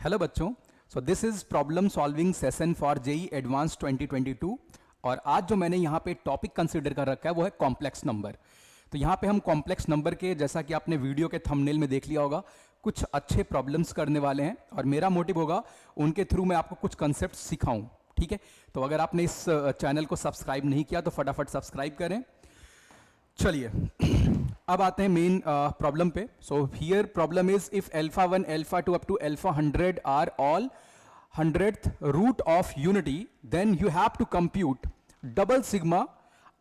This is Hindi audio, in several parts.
हेलो बच्चों, so this is problem solving session for JEE advance 2022। और आज जो मैंने यहाँ पे टॉपिक कंसीडर कर रखा है वो है कॉम्प्लेक्स नंबर। तो यहाँ पे हम कॉम्प्लेक्स नंबर के, जैसा कि आपने वीडियो के थंबनेल में देख लिया होगा, कुछ अच्छे प्रॉब्लम्स करने वाले हैं और मेरा मोटिव होगा उनके थ्रू मैं आपको कुछ कंसेप्ट सिखाऊं। ठीक है, तो अगर आपने इस चैनल को सब्सक्राइब नहीं किया तो फटाफट सब्सक्राइब करें। चलिए अब आते हैं मेन प्रॉब्लम पे। So here problem is if alpha 1 alpha 2 up to alpha 100 are all 100th root of unity, then you have to compute double sigma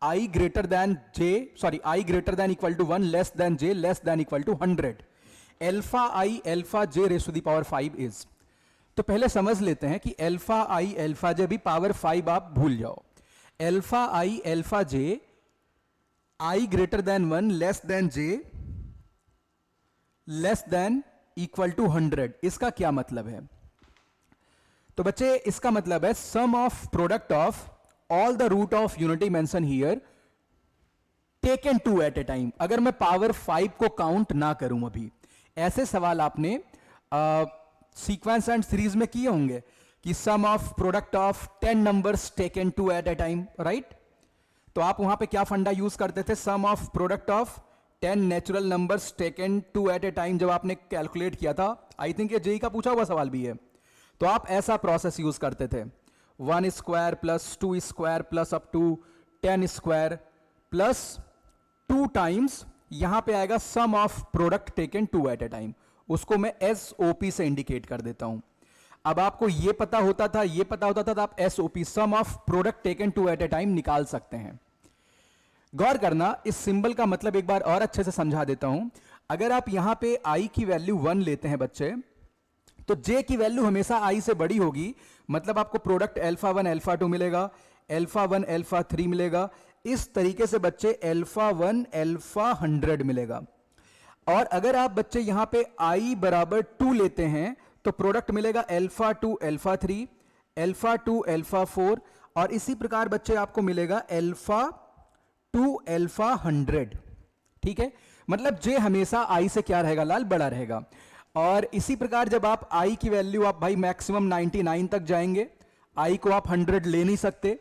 I greater than J, sorry I greater than equal to 1 less than J less than equal to 100 alpha I alpha J raise to the power 5 is. तो पहले समझ लेते हैं कि अल्फा आई अल्फा जे भी पावर 5 आप भूल जाओ। Alpha I alpha J I greater than 1 less than J less than equal to 100, इसका क्या मतलब है? तो बच्चे इसका मतलब है sum of product of all the root of unity mention here taken two at a time. अगर मैं पावर 5 को काउंट ना करूं, अभी ऐसे सवाल आपने सीक्वेंस एंड सीरीज में किए होंगे कि sum of product of 10 numbers taken two at a time, right? तो आप वहां पे क्या फंडा यूज करते थे? Sum of product of 10 natural numbers taken two at a time. जब आपने कैलकुलेट किया था, आई थिंक ये जेई का पूछा हुआ सवाल भी है, तो आप ऐसा प्रोसेस यूज करते थे 1 square plus 2 square plus up to 10 square plus 2 times, यहां पे आएगा sum of product taken two at a time. उसको मैं एसओपी से इंडिकेट कर देता हूं। अब आपको यह पता होता था, यह पता होता था तो आप SOP sum of product taken two at a time निकाल सकते हैं। गौर करना, इस सिंबल का मतलब एक बार और अच्छे से समझा देता हूं। अगर आप यहां पे i की वैल्यू 1 लेते हैं बच्चे, तो j की वैल्यू हमेशा i से बड़ी होगी, मतलब आपको प्रोडक्ट अल्फा 1 अल्फा 2 मिलेगा, अल्फा 1 अल्फा 3 मिलेगा। इस तरीके से बच्चे अल्फा 1 अल्फा 100 मिलेगा। और अगर आप बच्चे यहां पे i बराबर 2 लेते हैं तो प्रोडक्ट मिलेगा अल्फा 2 अल्फा 3, अल्फा 2 अल्फा 4, और इसी प्रकार बच्चे आपको मिलेगा अल्फा 2 अल्फा 100। ठीक है, मतलब जे हमेशा आई से क्या रहेगा लाल? बड़ा रहेगा। और इसी प्रकार जब आप आई की वैल्यू आप भाई मैक्सिमम 99 तक जाएंगे, आई को आप 100 ले नहीं सकते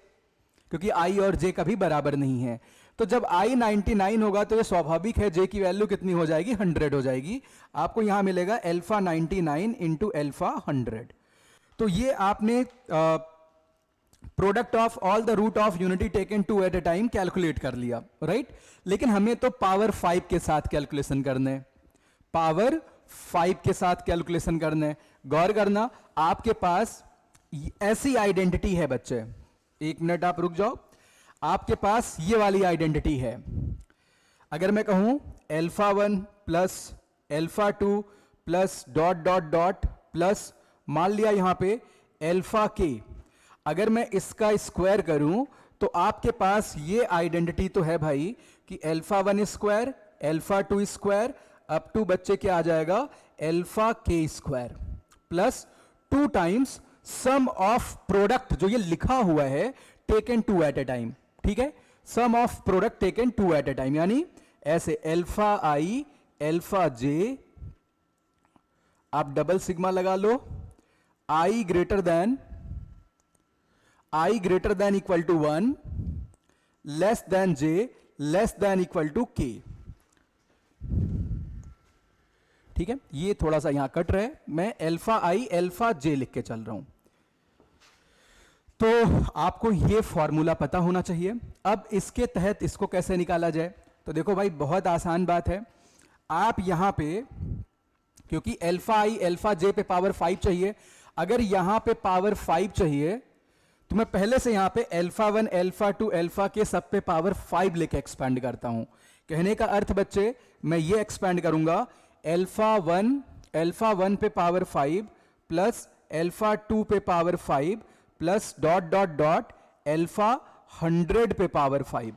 क्योंकि आई और जे कभी बराबर नहीं है। तो जब आई 99 होगा तो ये स्वाभाविक है जे की वैल्यू कितनी हो जाएगी? 100 हो जाएगी। आपको यहां मिलेगा अल्फा 99 इंटू अल्फा 100। तो ये आपने product of all the root of unity taken two at a time calculate कर लिया, राइट? लेकिन हमें तो पावर 5 के साथ कैलकुलेशन करने, पावर 5 के साथ कैलकुलेशन करने। गौर करना, आपके पास ऐसी आइडेंटिटी है बच्चे, एक मिनट आप रुक जाओ, आपके पास ये वाली आइडेंटिटी है। अगर मैं कहूं alpha 1 plus alpha 2 plus dot dot dot plus, मान लिया यहां पे अल्फा के, अगर मैं इसका स्क्वायर करूं तो आपके पास ये आइडेंटिटी तो है भाई कि alpha 1 square alpha 2 square up to बच्चे क्या आ जाएगा? अल्फा के square plus 2 times sum of product, जो ये लिखा हुआ है taken two at a time. ठीक है, sum of product taken two at a time, यानी ऐसे अल्फा आई अल्फा जे, आप डबल सिग्मा लगा लो, I greater than equal to 1 less than J less than equal to K. ठीक है, ये थोड़ा सा यहां कट रहा है, मैं अल्फा आई अल्फा जे लिख के चल रहा हूं। तो आपको ये फॉर्मूला पता होना चाहिए। अब इसके तहत इसको कैसे निकाला जाए? तो देखो भाई, बहुत आसान बात है। आप यहां पे, क्योंकि अल्फा आई अल्फा जे पे पावर 5 चाहिए, अगर यहां पे पावर 5 चाहिए तो मैं पहले से यहां पे अल्फा 1 अल्फा 2 अल्फा के सब पे पावर 5 लेके एक्सपेंड करता हूं। कहने का अर्थ बच्चे, मैं ये एक्सपेंड करूंगा अल्फा 1 पे पावर 5 प्लस अल्फा 2 पे power 5 plus dot dot dot alpha 100 पे पावर 5,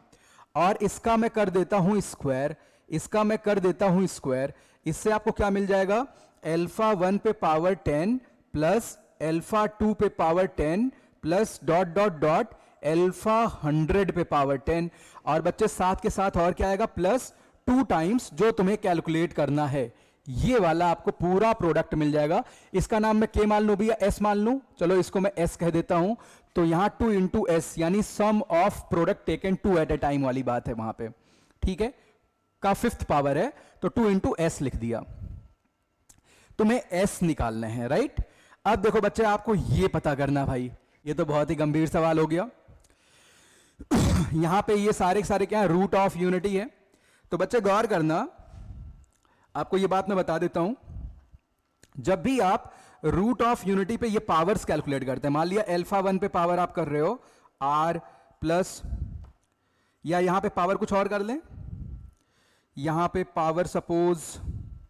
और इसका मैं कर देता हूं स्क्वायर, इसका मैं कर देता हूं स्क्वायर। इससे आपको क्या मिल जाएगा? अल्फा 1 पे पावर 10 प्लस अल्फा 2 पे power 10 plus dot dot dot alpha 100 पे पावर 10, और बच्चे साथ के साथ और क्या आएगा? प्लस 2 टाइम्स जो तुम्हें कैलकुलेट करना है, ये वाला आपको पूरा प्रोडक्ट मिल जाएगा। इसका नाम मैं के मान लूं भी या एस मान लूं, चलो इसको मैं एस कह देता हूं। तो यहां 2 इंटू एस यानी sum of product taken 2 at a time वाली बात है वहां पे, ठीक है, का 5th पावर है, तो 2 इंटू एस लिख दिया। तुम्हें एस निकालने हैं, राइट। अब देखो बच्चे आपको ये पता करना, भाई ये तो बहुत ही गंभीर सवाल हो गया। यहां पे ये सारे के सारे क्या है, रूट ऑफ यूनिटी है। तो बच्चे गौर करना, आपको ये बात मैं बता देता हूं, जब भी आप रूट ऑफ यूनिटी पे ये पावर्स कैलकुलेट करते हैं, मान लिया अल्फा 1 पे पावर आप कर रहे हो आर प्लस, या यहां पे पावर कुछ और कर लें, यहां पे पावर सपोज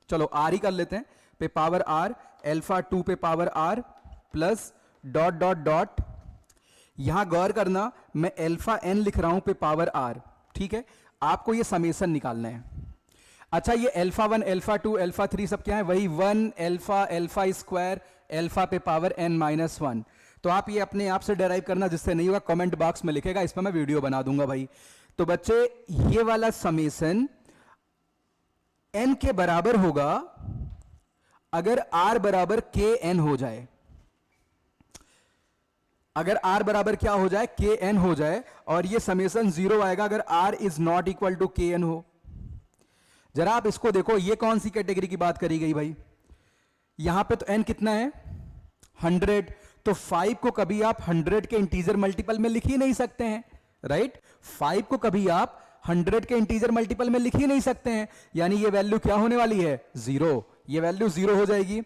चलो आर ही कर लेते हैं, पे पावर आर, अल्फा 2 पे power R plus dot dot dot, यहां गौर करना मैं अल्फा एन लिख रहा हूं पे पावर आर, ठीक है। आपको ये समेसन निकालना है। अच्छा ये अल्फा 1 अल्फा 2 अल्फा 3 सब क्या है, वही 1 अल्फा अल्फा स्क्वायर अल्फा पे पावर n माइनस 1। तो आप ये अपने आप से डेराइव करना, जिससे नहीं होगा कमेंट बॉक्स में लिखेगा, इस पर मैं वीडियो बना दूंगा भाई। तो बच्चे ये वाला समेसन n के बराबर होगा अगर r बराबर के एन हो जाए, अगर r बराबर क्या हो जाए, के एन हो जाए, और ये समेसन 0 आएगा अगर r is not equal to K N हो। जरा आप इसको देखो, ये कौन सी कैटेगरी की बात करी गई भाई, यहां पे तो n कितना है 100, तो 5 को कभी आप 100 के इंटीजर मल्टीपल में लिख ही नहीं सकते हैं, राइट। 5 को कभी आप 100 के इंटीजर मल्टीपल में लिख ही नहीं सकते हैं, यानी ये वैल्यू क्या होने वाली है, 0, ये वैल्यू 0 हो जाएगी।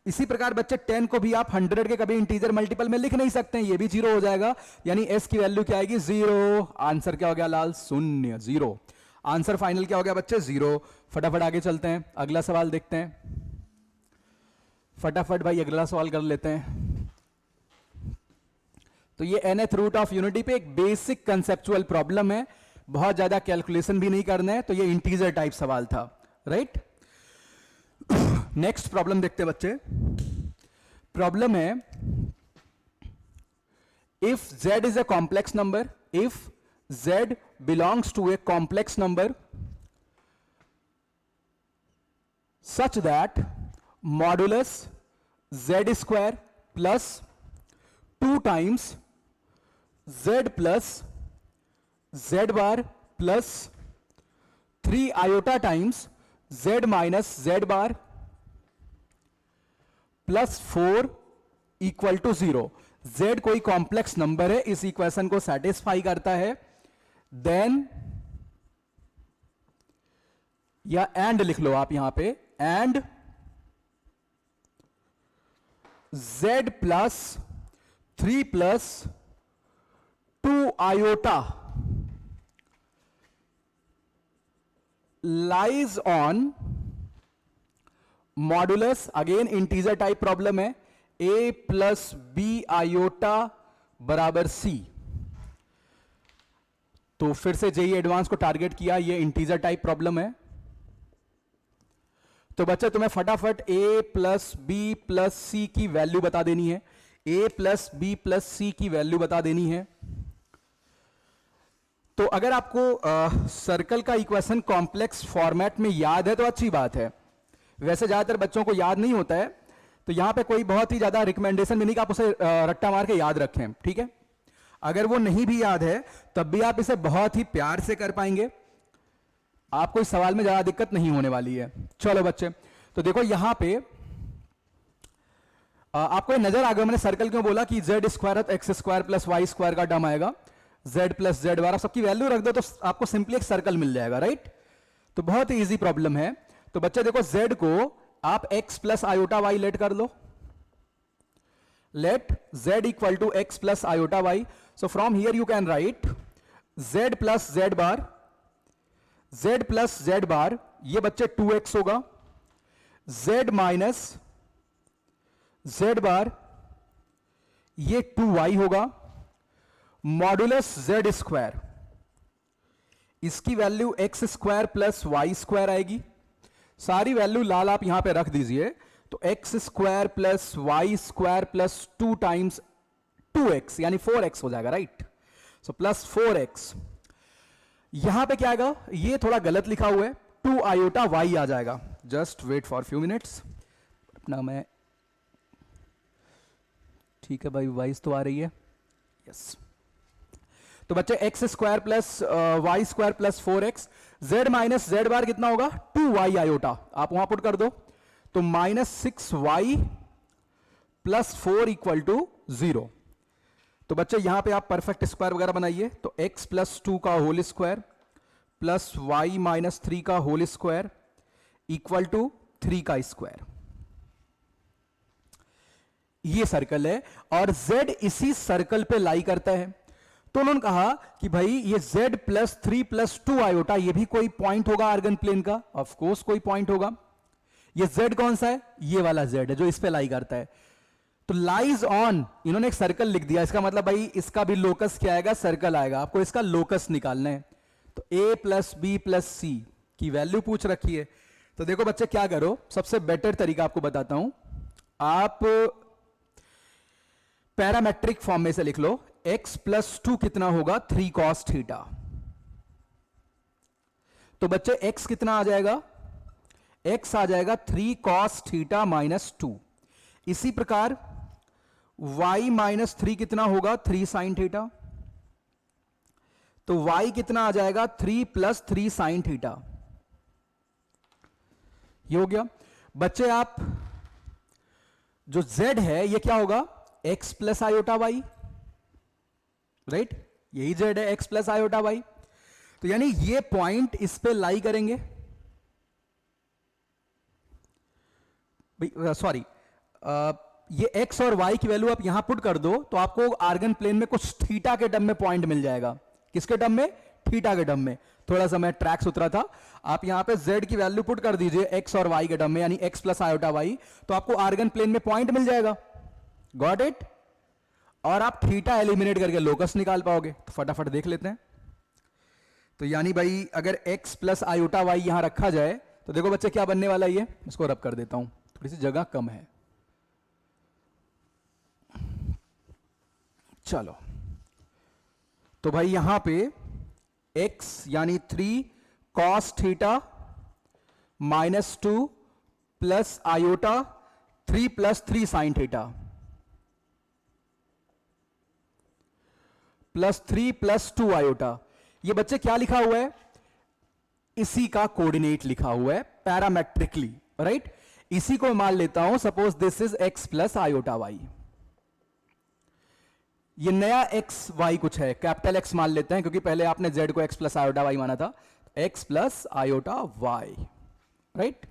इसी प्रकार बच्चे 10 को भी आप 100 के कभी इंटीजर मल्टीपल में लिख नहीं सकते हैं, ये भी 0 हो जाएगा, यानी s की वैल्यू क्या आएगी, 0। आंसर क्या हो गया लाल, शून्य, 0। आंसर फाइनल क्या हो गया बच्चे, 0। फटाफट आगे चलते हैं, अगला सवाल देखते हैं, फटाफट भाई अगला सवाल कर लेते हैं। तो ये nth रूट ऑफ यूनिटी पे एक बेसिक कंसेप्चुअल प्रॉब्लम है, बहुत ज्यादा कैलकुलेशन भी नहीं करना है, तो ये इंटीजर टाइप सवाल था, राइट। नेक्स्ट प्रॉब्लम देखते हैं बच्चे। प्रॉब्लम है if z is a complex number, if z belongs to a complex number such that modulus z square plus 2 times z plus z bar plus 3 iota times z minus z bar plus 4 equal to 0। z कोई कॉम्प्लेक्स नंबर है, इस इक्वेशन को सेटिस्फाई करता है, देन या एंड लिख लो आप यहां पे, and z plus 3 plus 2 iota lies on modulus, again integer type problem है, a प्लस बी आयोटा बराबर c। तो फिर से जेई एडवांस को टारगेट किया, ये इंटीजर टाइप प्रॉब्लम है। तो बच्चे तुम्हें फटाफट a प्लस बी प्लस सी की वैल्यू बता देनी है, a प्लस बी प्लस सी की वैल्यू बता देनी है। तो अगर आपको सर्कल का इक्वेशन कॉम्प्लेक्स फॉर्मेट में याद है तो अच्छी बात है, वैसे ज्यादातर बच्चों को याद नहीं होता है, तो यहां पे कोई बहुत ही ज्यादा रिकमेंडेशन भी नहीं कि आप उसे रट्टा मार के याद रखें, ठीक है। अगर वो नहीं भी याद है तब भी आप इसे बहुत ही प्यार से कर पाएंगे, आपको इस सवाल में ज्यादा दिक्कत नहीं होने वाली है। चलो बच्चे, तो देखो यहां पे आपको नजर आ गया, मैंने सर्कल क्यों बोला कि Z square X square plus Y square का टर्म आएगा, जेड प्लस जेड बार, आप सबकी वैल्यू रख दो तो आपको सिंपली एक सर्कल मिल जाएगा, राइट। तो बहुत ही इजी प्रॉब्लम है। तो बच्चे देखो जेड को आप x plus iota Y let कर लो, let z equal to x plus iota Y. So from here you can write z plus Z bar, z plus Z bar ये बच्चे 2x होगा, z माइनस जेड बार ये 2y होगा, मॉडुलस z स्क्वायर, इसकी value x square plus Y square आएगी। सारी वैल्यू लाल आप यहां पे रख दीजिए, तो X square plus Y square plus 2 times 2x यानी 4x हो जाएगा, राइट। सो प्लस 4x, यहां पे क्या आएगा, ये थोड़ा गलत लिखा हुआ है, 2 आयोटा y आ जाएगा, just wait for few minutes. अपना मैं ठीक है भाई, वाइज तो आ रही है, यस। तो बच्चे X square plus Y square plus 4x, Z minus Z bar कितना होगा 2y आयोटा, आप वहां पुट कर दो। तो -6y प्लस 4 इक्वल टू 0। तो बच्चे यहां पे आप परफेक्ट स्क्वायर वगैरह बनाइए। तो x प्लस 2 का whole square plus y minus 3 का होल स्क्वायर इक्वल टू 3 का स्क्वायर। ये सर्कल है और z इसी सर्कल पे लाई करता है। तो उन्होंने कहा कि भाई ये z प्लस 3 प्लस 2 आयोटा, ये भी कोई पॉइंट होगा आर्गन प्लेन का, ऑफ कोर्स कोई पॉइंट होगा। ये z कौन सा है, ये वाला z है जो इस पे लाई करता है। तो लाइज ऑन, इन्होंने एक सर्कल लिख दिया, इसका मतलब भाई इसका भी लोकस क्या आएगा, सर्कल आएगा। आपको इसका लोकस निकालना है। तो a प्लस बी प्लस सी की वैल्यू पूछ रखी है। तो देखो बच्चे क्या करो, सबसे बेटर तरीका आपको बताता हूं, आप पैरामेट्रिक फॉर्म में से लिख लो, x प्लस 2 कितना होगा 3 cos थीटा। तो बच्चे x कितना आ जाएगा, x आ जाएगा 3 cos थीटा माइनस 2। इसी प्रकार y माइनस 3 कितना होगा 3 sin थीटा। तो y कितना आ जाएगा 3 प्लस 3 sin थीटा। ये हो गया। बच्चे आप जो z है ये क्या होगा, x plus iota Y, right, यही z है x प्लस आयोटा वाई। तो यानी ये पॉइंट इस पे लाई करेंगे, सॉरी, ये x और y की वैल्यू आप यहां पुट कर दो तो आपको आर्गन प्लेन में कुछ थीटा के टर्म में पॉइंट मिल जाएगा। किसके टर्म में, थीटा के टर्म में। थोड़ा सा मैं ट्रैक सुथरा था। आप यहां पे z की वैल्यू पुट कर दीजिए x और y के टर्म में, यानी x प्लस आयोटा y, तो आपको आर्गन प्लेन में पॉइंट मिल जाएगा। Got it. और आप थीटा एलिमिनेट करके लोकस निकाल पाओगे। तो फटाफट देख लेते हैं। तो यानी भाई अगर x प्लस आयोटा y यहां रखा जाए तो देखो बच्चे क्या बनने वाला है, ये इसको रब कर देता हूं, थोड़ी सी जगह कम है। चलो, तो भाई यहां पे x यानी 3 cos theta minus 2 plus iota 3 plus 3 sine theta plus 3 plus 2 iota. ये बच्चे क्या लिखा हुआ है, इसी का कोऑर्डिनेट लिखा हुआ है पैरामेट्रिकली, राइट। इसी को मान लेता हूं, suppose this is x plus iota y। ये नया x y कुछ है, कैपिटल X मान लेते हैं क्योंकि पहले आपने z को x प्लस आयोटा y माना था। x plus iota y, right.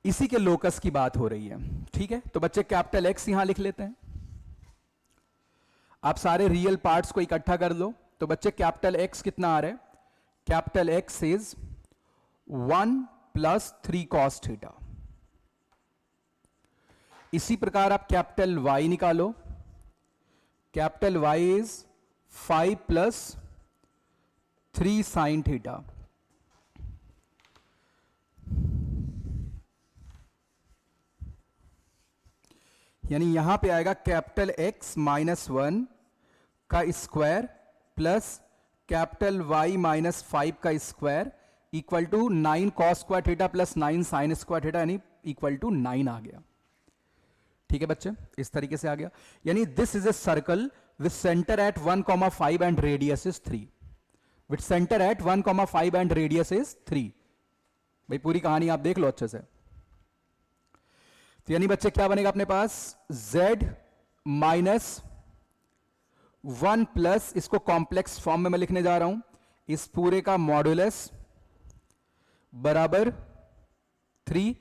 इसी के लोकस की बात हो रही है, ठीक है। तो बच्चे कैपिटल X यहां लिख लेते हैं। आप सारे रियल पार्ट्स को इकट्ठा कर लो। तो बच्चे कैपिटल X कितना आ रहा है, capital X is 1 plus 3 cos theta. इसी प्रकार आप कैपिटल Y निकालो, capital Y is 5 plus 3 sine theta. यानी यहां पे आएगा कैपिटल X माइनस 1 का square plus capital Y minus 5 का square equal to 9 cos square theta plus 9 sine square theta, यानी इक्वल टू 9 आ गया। ठीक है बच्चे, इस तरीके से आ गया। यानी this is a circle with centre at 1,5 and radius is 3। With centre at 1,5 and radius is 3। भाई पूरी कहानी आप देख लो अच्छे से। तो यानी बच्चे क्या बनेगा अपने पास, z माइनस 1 प्लस, इसको कॉम्प्लेक्स फॉर्म में मैं लिखने जा रहा हूं, इस पूरे का मॉड्यूलस बराबर 3।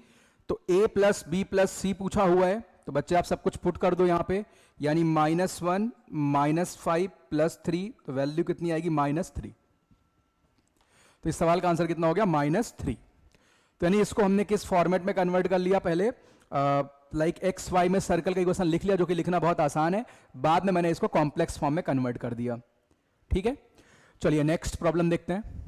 तो a प्लस बी प्लस सी पूछा हुआ है, तो बच्चे आप सब कुछ पुट कर दो यहां पे, यानी -1 -5 प्लस 3, तो वैल्यू कितनी आएगी -3। तो इस सवाल का आंसर कितना हो गया, -3। तो यानी इसको हमने किस फॉर्मेट में कन्वर्ट कर लिया, पहले लाइक एक्स वाई में सर्कल का इक्वेशन लिख लिया, जो कि लिखना बहुत आसान है। बाद में मैंने इसको कॉम्प्लेक्स फॉर्म में कन्वर्ट कर दिया। ठीक है, चलिए नेक्स्ट प्रॉब्लम देखते हैं।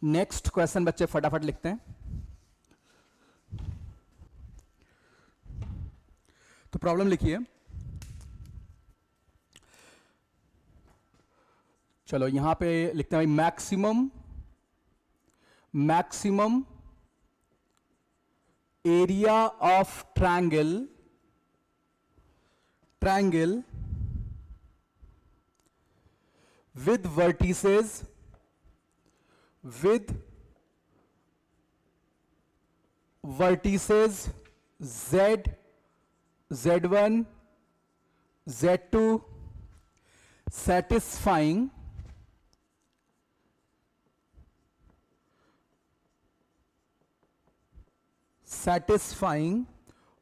नेक्स्ट क्वेश्चन बच्चे फटाफट लिखते हैं। तो प्रॉब्लम लिखिए, चलो यहां पे लिखते हैं maximum area of triangle with vertices z, z1, z2 satisfying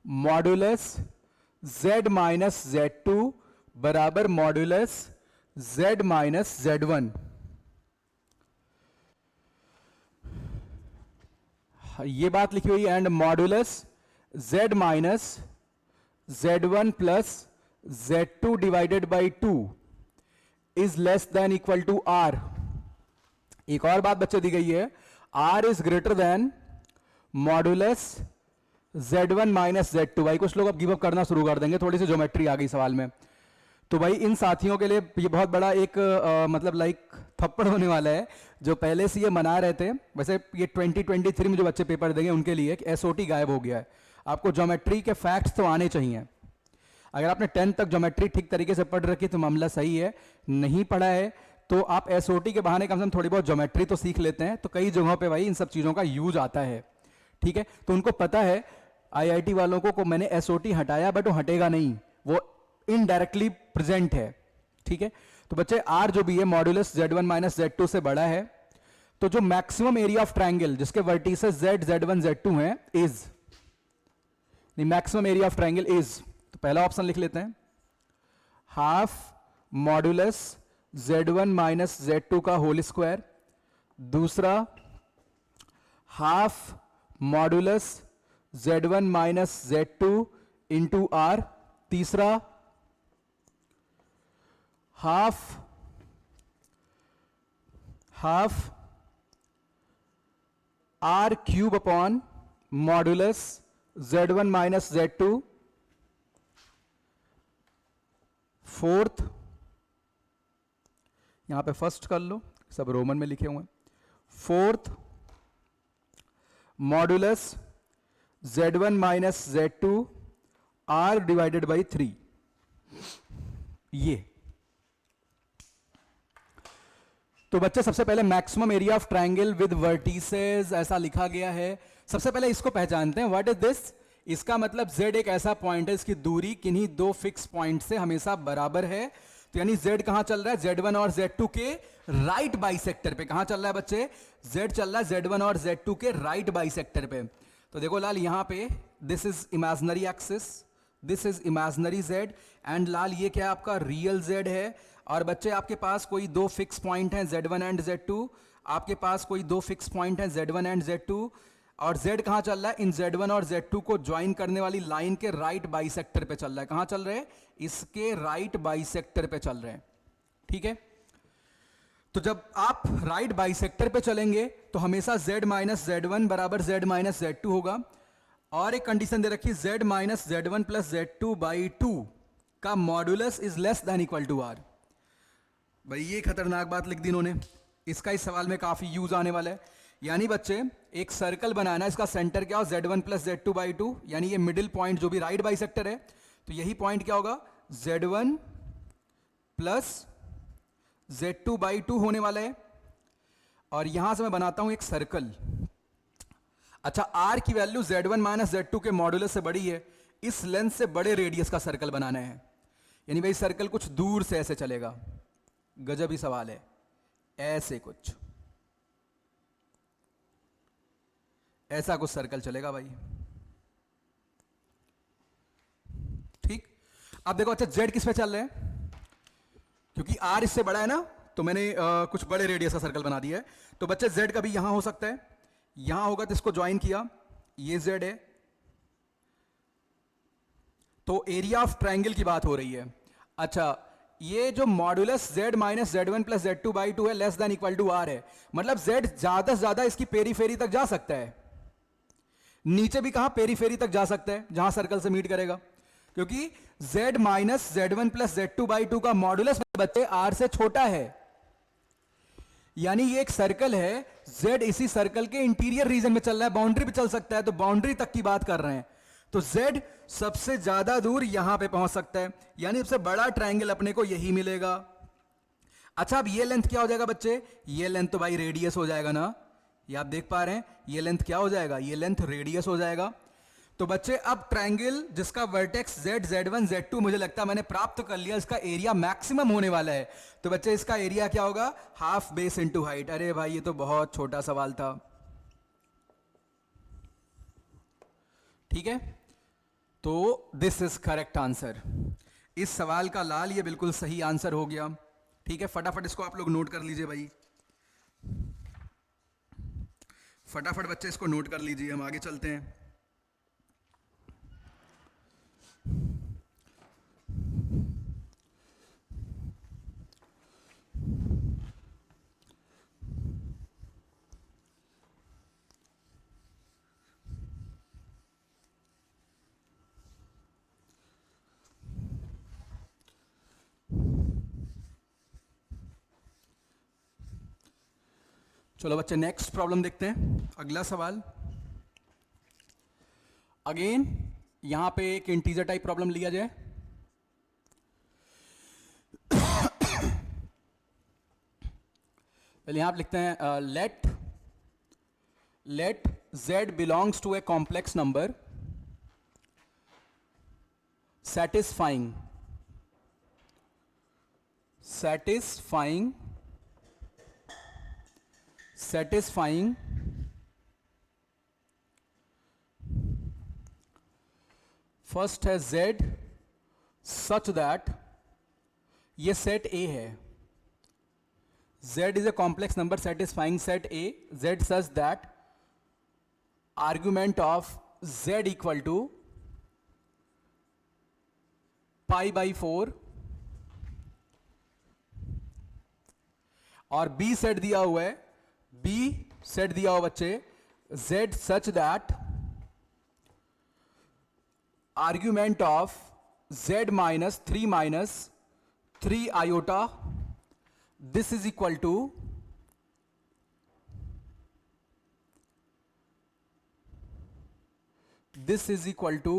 modulus z minus z2 बराबर मॉडुलस z माइनस z1। ये बात लिखी हुई है, and modulus z minus z1 plus z2 divided by 2 is less than equal to r। एक और बात बच्चे दी गई है, r is greater than modulus z1 minus z2। भाई कुछ लोग अब गिव अप करना शुरू कर देंगे, थोड़ी सी ज्योमेट्री आ गई सवाल में। तो भाई इन साथियों के लिए ये बहुत बड़ा एक मतलब लाइक थप्पड़ होने वाला है, जो पहले से ये मना रहे थे। वैसे ये 2023 में जो बच्चे पेपर देंगे उनके लिए एसओटी गायब हो गया है। आपको ज्योमेट्री के फैक्ट्स तो आने चाहिए। अगर आपने 10th तक ज्योमेट्री ठीक तरीके से पढ़ रखी तो मामला सही है, नहीं पढ़ा है तो आप एसओटी के बहाने कम से कम थोड़ी बहुत ज्योमेट्री तो सीख लेते हैं। तो कई जगहों पे भाई इन सब चीज़ों का यूज आता है, ठीक है। तो उनको पता है आईआईटी वालों को मैंने एसओटी हटाया, बट वो हटेगा नहीं, वो इनडायरेक्टली प्रेजेंट है, ठीक है। तो बच्चे आर जो भी है मॉडुलस z1 माइनस z2 से बड़ा है, तो जो मैक्सिमम एरिया ऑफ ट्रायंगल जिसके वर्टिसेस z, z1, z2 हैं is maximum area of triangle is, तो पहला ऑप्शन लिख लेते हैं, half modulus z1 minus z2 का होल स्क्वायर। दूसरा half modulus z1 minus z2 into R. तीसरा half R cube upon modulus z1 minus z2। Fourth, यहां पे फर्स्ट कर लो, सब रोमन में लिखे हुए हैं। Fourth modulus z1 minus z2 r divided by 3। ये तो बच्चे सबसे पहले maximum area of triangle with vertices ऐसा लिखा गया है। सबसे पहले इसको पहचानते हैं, व्हाट इज दिस। इसका मतलब z एक ऐसा पॉइंट है, इसकी दूरी किन्हीं दो फिक्स पॉइंट से हमेशा बराबर है। तो यानी z कहां चल रहा है, z1 और z2 के राइट बाइसेक्टर पे। कहां चल रहा है बच्चे, z चल रहा है z1 और z2 के राइट बाइसेक्टर पे। तो देखो लाल यहां पे this is imaginary axis, this is imaginary z, and लाल ये क्या है आपका रियल z है। और बच्चे आपके पास कोई दो फिक्स पॉइंट हैं z1 एंड z2, आपके पास कोई दो फिक्स पॉइंट हैं z1 एंड z2, और z कहां चल रहा है, इन z1 और z2 को ज्वाइन करने वाली लाइन के राइट बाइसेक्टर पे चल रहा है। कहां चल रहे हैं, इसके राइट बाइसेक्टर पे चल रहे हैं, ठीक है। तो जब आप राइट बाइसेक्टर पे चलेंगे तो हमेशा z माइनस z1 बराबर z माइनस z2 होगा। और एक कंडीशन दे रखी, z minus z1 plus z2 by 2 का modulus is less than equal to r। भाई ये खतरनाक बात लिख दी इन्होंने, इसका इस सवाल में काफी यूज आने वाला है। यानी बच्चे एक सर्कल बनाना, इसका सेंटर क्या हो, z1 प्लस z2 बाई 2, यानी ये मिडिल पॉइंट जो भी राइट बाइसेक्टर है, तो यही पॉइंट क्या होगा, z1 प्लस z2 बाई 2 होने वाला है। और यहां से मैं बनाता हूं एक सर्कल। अच्छा, r की वैल्यू z1 माइनस z2 के मॉडुलस से बड़ी है, इस लेंथ से बड़े रेडियस का सर्कल बनाना है। यानी भाई सर्कल कुछ दूर से ऐसे चलेगा, गजब ही सवाल है, ऐसे कुछ ऐसा कुछ सर्कल चलेगा भाई, ठीक। अब देखो, अच्छा z किस पे चल रहे हैं, क्योंकि r इससे बड़ा है ना, तो मैंने कुछ बड़े रेडियस का सर्कल बना दिया है। तो बच्चे z कभी यहां हो सकता है, यहां होगा तो इसको ज्वाइन किया, ये z है। तो एरिया ऑफ ट्रायंगल की बात हो रही है। अच्छा, ये जो modulus z minus z1 plus z2 by 2 है, less than equal to r है। मतलब z ज्यादा से ज्यादा इसकी पेरीफेरी तक जा सकता है, नीचे भी कहां पेरीफेरी तक जा सकता है, जहां सर्कल से मीट करेगा। क्योंकि z minus z1 plus z2 by 2 का मॉडुलस बच्चे r से छोटा है, यानी ये एक सर्कल है, z इसी सर्कल के इंटीरियर रीजन में चल रहा है, बाउंड्री पे चल सकता है, तो बाउंड्री तक की बात कर रहे हैं, तो z सबसे ज्यादा दूर यहां पे पहुंच सकता है, यानी सबसे बड़ा ट्रायंगल अपने को यही मिलेगा। अच्छा, अब ये लेंथ क्या हो जाएगा बच्चे? ये लेंथ तो भाई रेडियस हो जाएगा ना, ये आप देख पा रहे हैं, ये लेंथ क्या हो जाएगा? ये लेंथ रेडियस हो जाएगा। तो बच्चे अब ट्रायंगल जिसका वर्टेक्स z, z1, z2 मुझे लगता है मैंने प्राप्त कर लिया, इसका एरिया मैक्सिमम होने वाला है। तो बच्चे इसका एरिया क्या होगा? Half base into height. अरे भाई ये तो बहुत छोटा सवाल था, ठीक है, तो दिस इज करेक्ट आंसर। इस सवाल का लाल ये बिल्कुल सही आंसर हो गया, ठीक है। फटाफट इसको आप लोग नोट कर लीजिए भाई, फटाफट बच्चे इसको नोट कर लीजिए, हम आगे चलते हैं। चलो बच्चे नेक्स्ट प्रॉब्लम देखते हैं, अगला सवाल। अगेन यहां पे एक इंटीजर टाइप प्रॉब्लम लिया जाए। पहले यहां आप लिखते हैं let z belongs to a complex number satisfying first है z such that, ये सेट A है, z is a complex number satisfying set A, z such that argument of z equal to pi by 4 और B सेट दिया हुआ है, B सेट दिया हुआ बच्चे z such that argument of z minus 3 iota, this is equal to this is equal to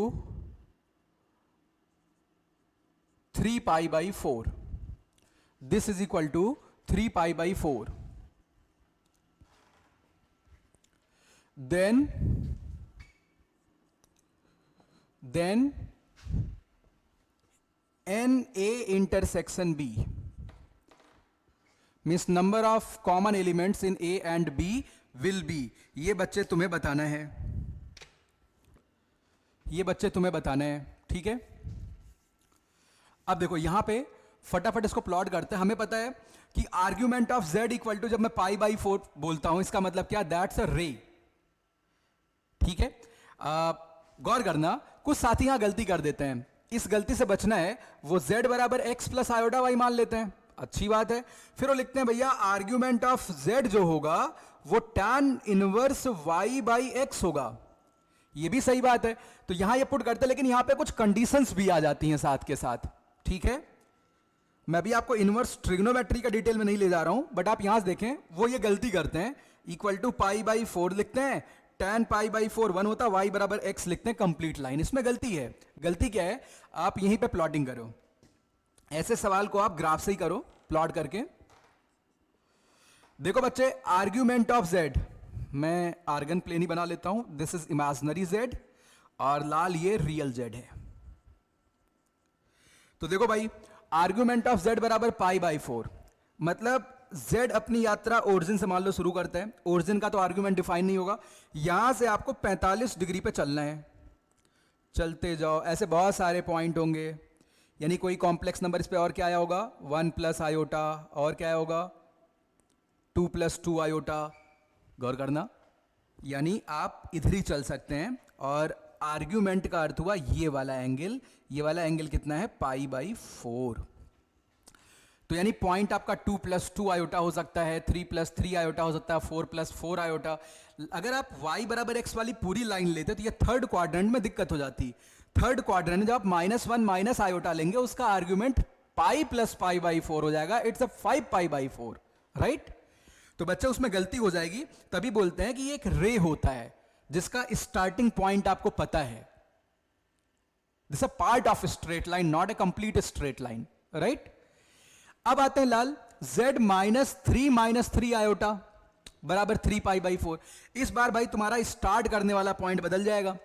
3 pi by 4. This is equal to 3 pi by 4. Then NA intersection B means number of common elements in A and B will be, ये बच्चे तुम्हें बताना है, ये बच्चे तुम्हें बताना है, ठीक है। अब देखो यहां पे फटाफट इसको प्लॉट करते हैं। हमें पता है कि argument of z equal to, जब मैं पाई बाई 4 बोलता हूं इसका मतलब क्या? दैट्स अ रे, ठीक है। गौर करना, कुछ साथी यहां गलती कर देते हैं, इस गलती से बचना है, वो z बराबर x प्लस आयोटा y मान लेते हैं, अच्छी बात है। फिर वो लिखते हैं भैया आर्ग्यूमेंट ऑफ z जो होगा वो tan inverse y by x होगा, ये भी सही बात है, तो यहां ये पुट करते हैं, लेकिन यहां पे कुछ कंडीशंस भी आ जाती हैं साथ के साथ, ठीक है। मैं भी आपको इनवर्स ट्रिग्नोमेट्री का डिटेल में नहीं ले जा रहा हूं, बट आप यहां से देखें, वो ये गलती करते हैं, इक्वल टू पाई बाई 4 लिखते हैं, tan पाई बाई 4 1 होता, y बराबर x लिखते हैं, कंप्लीट लाइन। इसमें गलती है, गलती क्या है? आप यहीं पे प्लॉटिंग करो, ऐसे सवाल को आप ग्राफ से ही करो, प्लॉट करके। देखो बच्चे, आर्ग्यूमेंट ऑफ z, मैं आर्गन प्लेन ही बना लेता हूं, दिस इज इमेजिनरी z और लाल ये रियल z है। तो देखो भाई, आर्ग्यूमेंट ऑफ z बराबर पाई बाई 4, मतलब z अपनी यात्रा ओरिजिन से मान लो शुरू करता है, ओरिजिन का तो आर्ग्यूमेंट डिफाइन नहीं होगा, यहां से आपको 45 डिग्री पे चलना है, चलते जाओ, ऐसे बहुत सारे पॉइंट होंगे, यानी कोई कॉम्प्लेक्स नंबर इस पे और क्या आया होगा? 1 प्लस आयोटा, और क्या होगा? 2 प्लस 2 आयोटा, गौर करना, यानी आप इधर ही चल सकते हैं, और आर्ग्यूमेंट का अर्थ हुआ ये वाला एंगल, ये वाला एंगल कितना है? पाई बाई 4। तो यानी पॉइंट आपका 2 प्लस 2 आयोटा हो सकता है, 3 प्लस 3 आयोटा हो सकता है, 4 प्लस 4 आयोटा। अगर आप y बराबर x वाली पूरी लाइन लेते तो ये थर्ड क्वाड्रेंट में दिक्कत हो जाती, थर्ड क्वाड्रेंट जब आप -1 माइनस आयोटा लेंगे उसका argument pi plus pi by 4 हो जाएगा, it's a 5 pi by 4, right. तो बच्चे उसमें गलती हो जाएगी, तभी बोलते हैं कि ये एक रे होता है जिसका स्टार्टिंग पॉइंट आपको पता है। This a part of straight line, not a complete straight line, right. अब आते हैं लाल, z -3 आयोटा बराबर 3 पाई बाई 4। इस बार भाई तुम्हारा स्टार्ट करने वाला पॉइंट बदल जाएगा।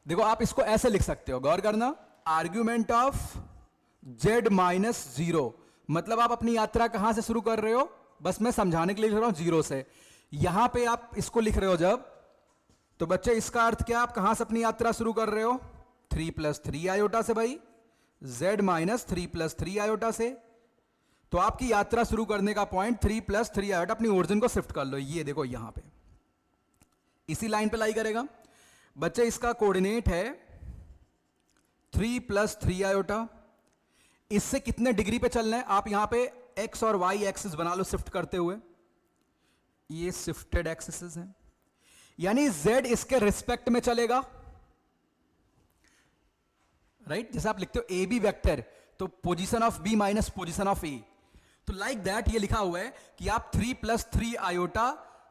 देखो आप इसको ऐसे लिख सकते हो, गौर करना, आर्ग्यूमेंट ऑफ z -0, मतलब आप अपनी यात्रा कहां से शुरू कर रहे हो, बस मैं समझाने के लिए लिख रहा हूं 0 से। यहां पे आप इसको लिख रहे हो जब, तो बच्चे इसका अर्थ क्या, आप कहां से अपनी यात्रा शुरू कर रहे हो, 3 + 3 आयोटा से भाई, z -3 + 3 आयोटा से। तो आपकी यात्रा शुरू करने का पॉइंट 3 + 3 आयोटा, अपनी ओरिजिन को शिफ्ट कर लो, ये देखो यहां पे इसी लाइन पे लाई करेगा। बच्चे इसका कोऑर्डिनेट है 3 + 3 आयोटा। इससे कितने डिग्री पे चलना है, आप यहां पे x और y एक्सिस बना लो शिफ्ट करते हुए, ये शिफ्टेड एक्सिस हैं, यानी z इसके रिस्पेक्ट में चलेगा, राइट। जैसे आप लिखते हो ए बी वेक्टर, तो position of B minus position of A, तो लाइक दैट ये लिखा हुआ है कि आप 3 + 3 आयोटा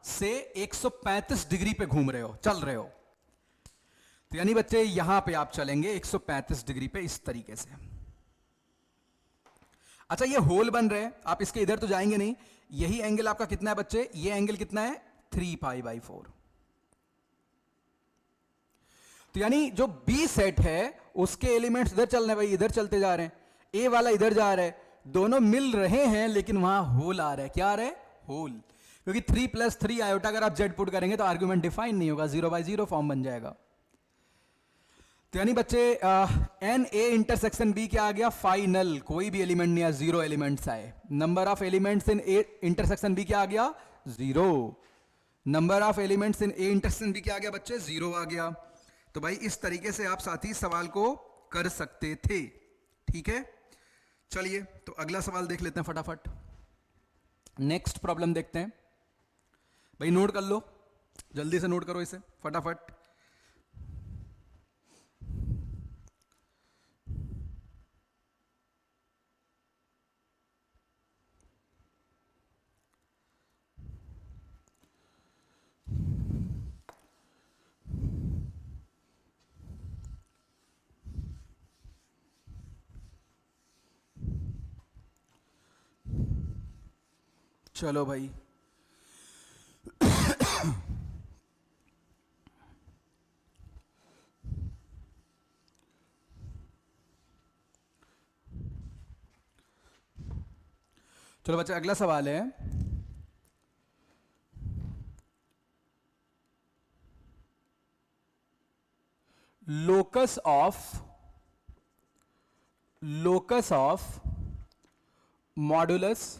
से 135 डिग्री पे घूम रहे हो, चल रहे हो। तो यानी बच्चे यहां पे आप चलेंगे 135 डिग्री पे इस तरीके से। अच्छा ये होल बन रहे हैं, आप इसके इधर तो जाएंगे नहीं, यही एंगल आपका कितना है बच्चे, ये एंगल कितना है 3 पाई बाई 4। तो यानी जो बी सेट है उसके एलिमेंट्स इधर चल रहे हैं भाई, इधर चलते जा रहे हैं, ए वाला इधर जा रहा है, दोनों मिल रहे हैं लेकिन वहां होल आ रहा है, क्या आ रहा है, होल। क्योंकि 3 + 3 आयोटा अगर आप जेड पुट करेंगे तो आर्ग्यूमेंट डिफाइन नहीं होगा, 0/0 फॉर्म बन जाएगा। तो यानी बच्चे एन ए इंटरसेक्शन बी क्या आ गया, फाइनल, कोई भी एलिमेंट नहीं है, 0 एलिमेंट्स आए। Number of elements in A intersection B क्या आ गया, 0। Number of elements in A intersection B क्या आ गया बच्चे, 0 आ गया। तो भाई इस तरीके से आप साथी सवाल को कर सकते थे, ठीक है। चलिए तो अगला सवाल देख लेते हैं फटाफट, नेक्स्ट प्रॉब्लम देखते हैं। भाई नोट कर लो, जल्दी से नोट करो इसे फटाफट। चलो भाई चलो बच्चे अगला सवाल है, locus of modulus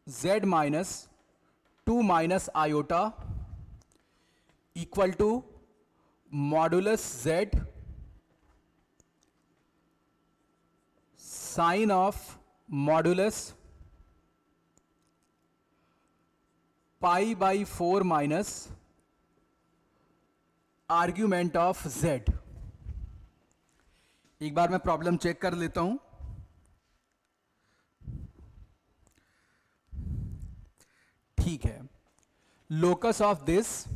z -2 - iota equal to modulus z sine of modulus pi by 4 minus argument of z। एक बार मैं प्रॉब्लम चेक कर लेता हूं। ठीक है, locus of this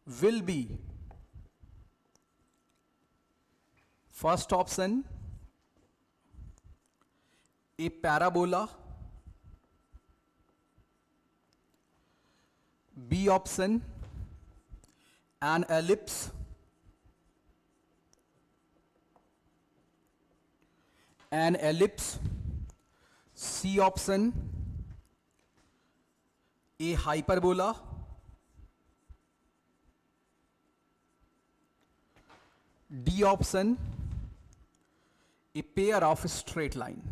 will be, first option A parabola, B option an ellipse, C option a hyperbola, D option a pair of straight line,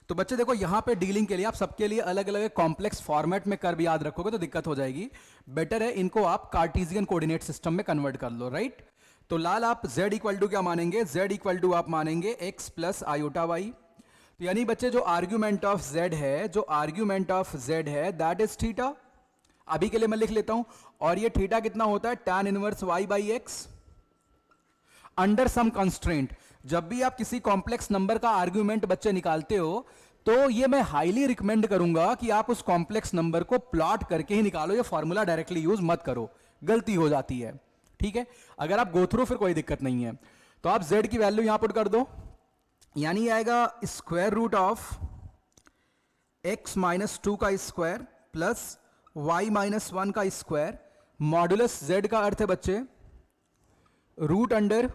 तो बच्चे देखो यहां पे डीलिंग के लिए आप सबके लिए अलग अलग कॉम्प्लेक्स फॉर्मेट में कर्व याद रखोगे तो दिक्कत हो जाएगी। बेटर है इनको आप कार्टेशियन कोऑर्डिनेट सिस्टम में कन्वर्ट कर लो, राइट। तो लाल आप z इक्वल टू क्या मानेंगे, z इक्वल टू आप मानेंगे x + आयोटा y। तो यानी बच्चे जो आर्ग्यूमेंट ऑफ z है, दैट इज थीटा। अभी के लिए मैं लिख लेता हूं, और ये थीटा कितना होता है, tan inverse y by x under some constraint. जब भी आप किसी कॉम्प्लेक्स नंबर का आर्ग्यूमेंट बच्चे निकालते हो, तो ये मैं हाईली रिकमेंड करूंगा कि आप उस कॉम्प्लेक्स नंबर को प्लॉट करके ही निकालो, ये फॉर्मूला डायरेक्टली यूज मत करो, गलती हो जाती है। ठीक है, अगर आप गो थ्रू फिर कोई दिक्कत नहीं है। तो आप z की वैल्यू यहां पुट कर दो, यानी आएगा square root of x minus 2 का स्क्वायर प्लस y माइनस 1 का स्क्वायर, मॉडुलस z का अर्थ है बच्चे root under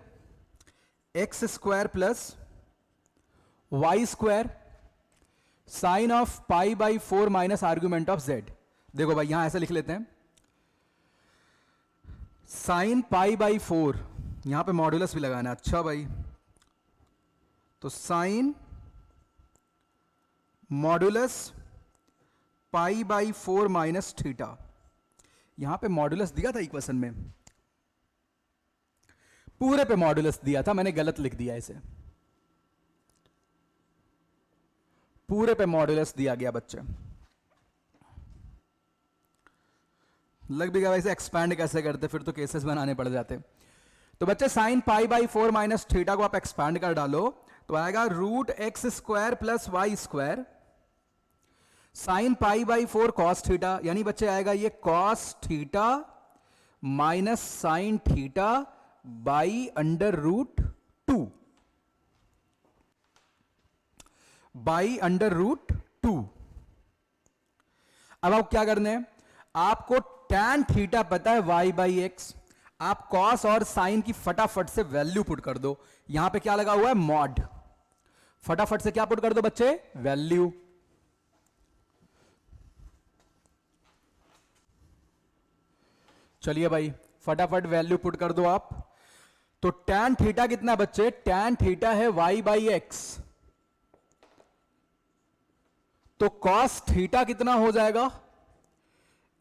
x square plus Y square sine of pi by 4 minus argument of z। देखो भाई यहां ऐसे लिख लेते हैं, साइन पाई बाई 4, यहां पे मॉडुलस भी लगाना है। अच्छा भाई, तो sine modulus pi by 4 minus theta, यहां पे मॉडुलस दिया था इक्वेशन में, पूरे पे मॉडुलस दिया था, मैंने गलत लिख दिया इसे, पूरे पे मॉडुलस दिया गया बच्चे। लग भी गया वैसे एक्सपैंड कैसे करते, फिर तो केसेस बनाने पड़ जाते। तो बच्चे sine pi by 4 minus theta को आप एक्सपैंड कर डालो तो आएगा root x square plus Y square sine pi by 4 cos theta, यानी बच्चे आएगा ये cos theta minus sine theta by under root 2, by under root 2। अब आप क्या करने हैं, आपको tan थीटा पता है y बाई एक्स, आप cos और sin की फटाफट से वैल्यू पुट कर दो। यहां पे क्या लगा हुआ है, मॉड, फटाफट से क्या पुट कर दो बच्चे, वैल्यू। चलिए भाई फटाफट वैल्यू पुट कर दो आप। तो tan थीटा कितना बच्चे, tan थीटा है y बाई एक्स, तो cos थीटा कितना हो जाएगा,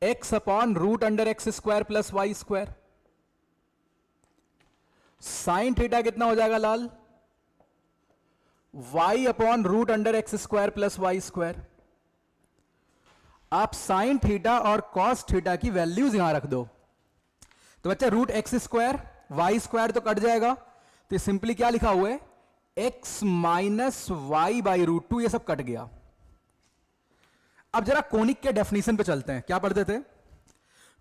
x upon root under x square plus Y square. Sine theta कितना हो जाएगा लाल, y upon root under x square plus Y square. आप साइन थीटा और कॉस थीटा की वैल्यूज यहां रख दो, तो बच्चा root x square y square तो कट जाएगा, तो ये सिंपली क्या लिखा हुआ है, x minus Y by root 2, ये सब कट गया। अब जरा कोनिक के डेफिनेशन पे चलते हैं, क्या पढ़ते थे,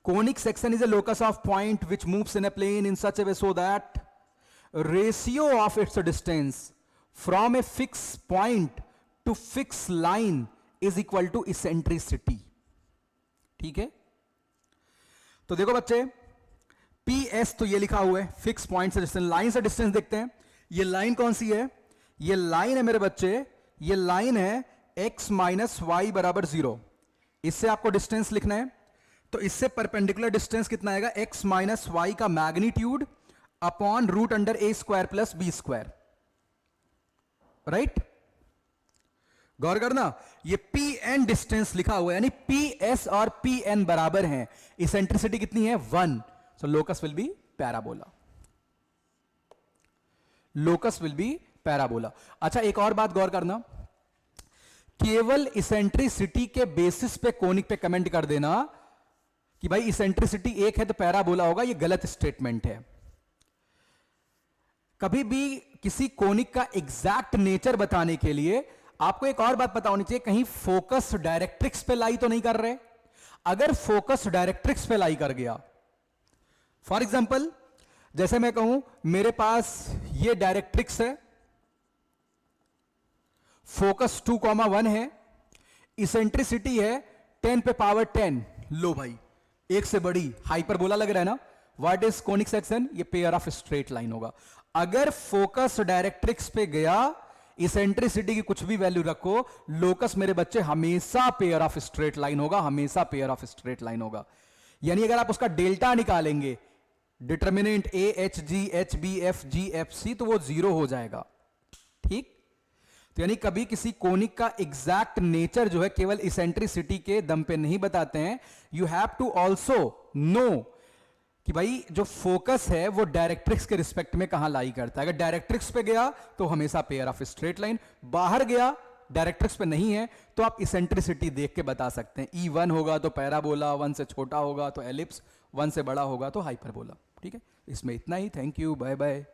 conic section is a locus of point which moves in a plane in such a way so that ratio of its distance from a fix point to fix line is equal to eccentricity. ठीक है, तो देखो बच्चे पी एस तो ये लिखा हुआ है फिक्स पॉइंट से डिस्टेंस, लाइन से डिस्टेंस देखते हैं, ये लाइन कौन सी है, ये लाइन है मेरे बच्चे, ये लाइन है x माइनस वाई बराबर 0, इससे आपको डिस्टेंस लिखना है। तो इससे परपेंडिकुलर डिस्टेंस कितना आएगा, x माइनस वाई का magnitude upon root under A square plus B square, right. गौर करना, ये पी एन डिस्टेंस लिखा हुआ है, यानी पी एस और पी एन बराबर हैं, इसेंट्रिसिटी कितनी है 1, so locus will be parabola, locus will be parabola. अच्छा एक और बात गौर करना, केवल इसेंट्रिसिटी के बेसिस पे कोनिक पे कमेंट कर देना कि भाई इसेंट्रिसिटी 1 है तो पैराबोला होगा, ये गलत स्टेटमेंट है। कभी भी किसी कोनिक का एग्जैक्ट नेचर बताने के लिए आपको एक और बात पता होनी चाहिए, कहीं फोकस डायरेक्ट्रिक्स पे लाई तो नहीं कर रहे। अगर फोकस डायरेक्ट्रिक्स पे लाई कर गया, फॉर एग्जाम्पल जैसे मैं कहूं मेरे पास ये डायरेक्ट्रिक्स है, फोकस 2,1 है, इसेंट्रिसिटी है 10 पे पावर 10, लो भाई एक से बड़ी हाइपरबोला लग रहा है ना। व्हाट इज कोनिक सेक्शन, ये पेयर ऑफ स्ट्रेट लाइन होगा। अगर फोकस डायरेक्ट्रिक्स पे गया, इसेंट्रिसिटी की कुछ भी वैल्यू रखो, लोकस मेरे बच्चे हमेशा पेयर ऑफ स्ट्रेट लाइन होगा, हमेशा पेयर ऑफ स्ट्रेट लाइन होगा। यानी अगर आप उसका डेल्टा निकालेंगे, determinant a h g h b f g f c, तो वो 0 हो जाएगा। ठीक, तो यानी कभी किसी कोनिक का एग्जैक्ट नेचर जो है केवल इसेंट्रिसिटी के दम पे नहीं बताते हैं, you have to also know कि भाई जो फोकस है वो डायरेक्ट्रिक्स के रिस्पेक्ट में कहां लाई करता है। अगर डायरेक्ट्रिक्स पे गया तो हमेशा पेयर ऑफ स्ट्रेट लाइन, बाहर गया डायरेक्ट्रिक्स पे नहीं है तो आप इसेंट्रिसिटी देख के बता सकते हैं। E1 होगा तो पैराबोला, 1 से छोटा होगा तो एलिप्स, 1 से बड़ा होगा तो हाइपरबोला। ठीक है, इसमें इतना ही। Thank you, bye bye.